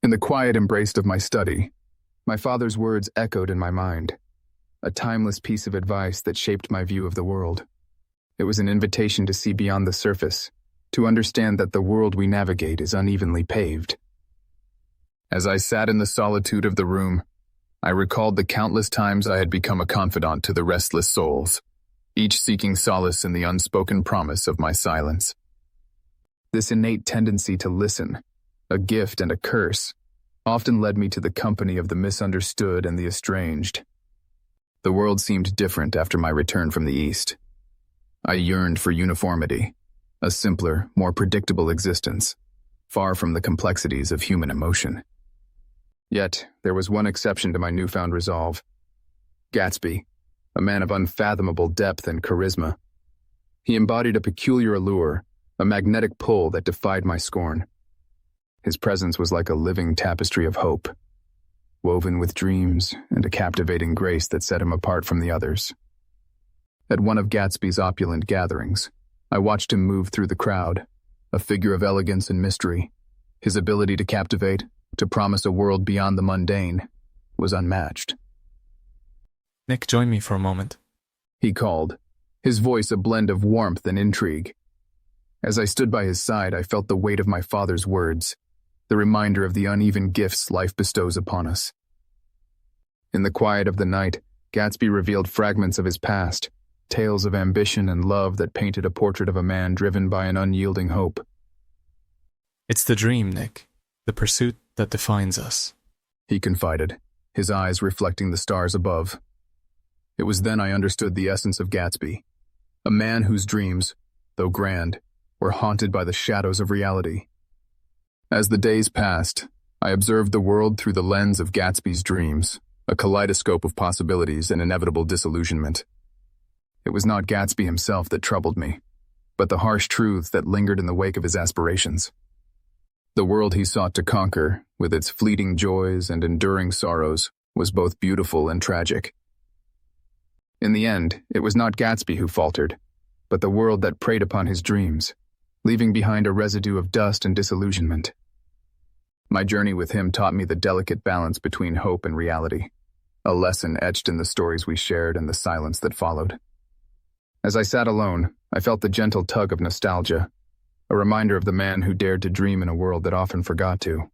In the quiet embrace of my study, my father's words echoed in my mind, a timeless piece of advice that shaped my view of the world. It was an invitation to see beyond the surface, to understand that the world we navigate is unevenly paved. As I sat in the solitude of the room, I recalled the countless times I had become a confidant to the restless souls, each seeking solace in the unspoken promise of my silence. This innate tendency to listen, a gift and a curse, often led me to the company of the misunderstood and the estranged. The world seemed different after my return from the East. I yearned for uniformity, a simpler, more predictable existence, far from the complexities of human emotion. Yet, there was one exception to my newfound resolve. Gatsby, a man of unfathomable depth and charisma. He embodied a peculiar allure, a magnetic pull that defied my scorn. His presence was like a living tapestry of hope, woven with dreams and a captivating grace that set him apart from the others. At one of Gatsby's opulent gatherings, I watched him move through the crowd, a figure of elegance and mystery. His ability to captivate, to promise a world beyond the mundane, was unmatched. "Nick, join me for a moment," he called, his voice a blend of warmth and intrigue. As I stood by his side, I felt the weight of my father's words, the reminder of the uneven gifts life bestows upon us. In the quiet of the night, Gatsby revealed fragments of his past, tales of ambition and love that painted a portrait of a man driven by an unyielding hope. "It's the dream, Nick, the pursuit that defines us," he confided, his eyes reflecting the stars above. It was then I understood the essence of Gatsby, a man whose dreams, though grand, were haunted by the shadows of reality. As the days passed, I observed the world through the lens of Gatsby's dreams, a kaleidoscope of possibilities and inevitable disillusionment. It was not Gatsby himself that troubled me, but the harsh truths that lingered in the wake of his aspirations. The world he sought to conquer, with its fleeting joys and enduring sorrows, was both beautiful and tragic. In the end, it was not Gatsby who faltered, but the world that preyed upon his dreams, leaving behind a residue of dust and disillusionment. My journey with him taught me the delicate balance between hope and reality, a lesson etched in the stories we shared and the silence that followed. As I sat alone, I felt the gentle tug of nostalgia, a reminder of the man who dared to dream in a world that often forgot to.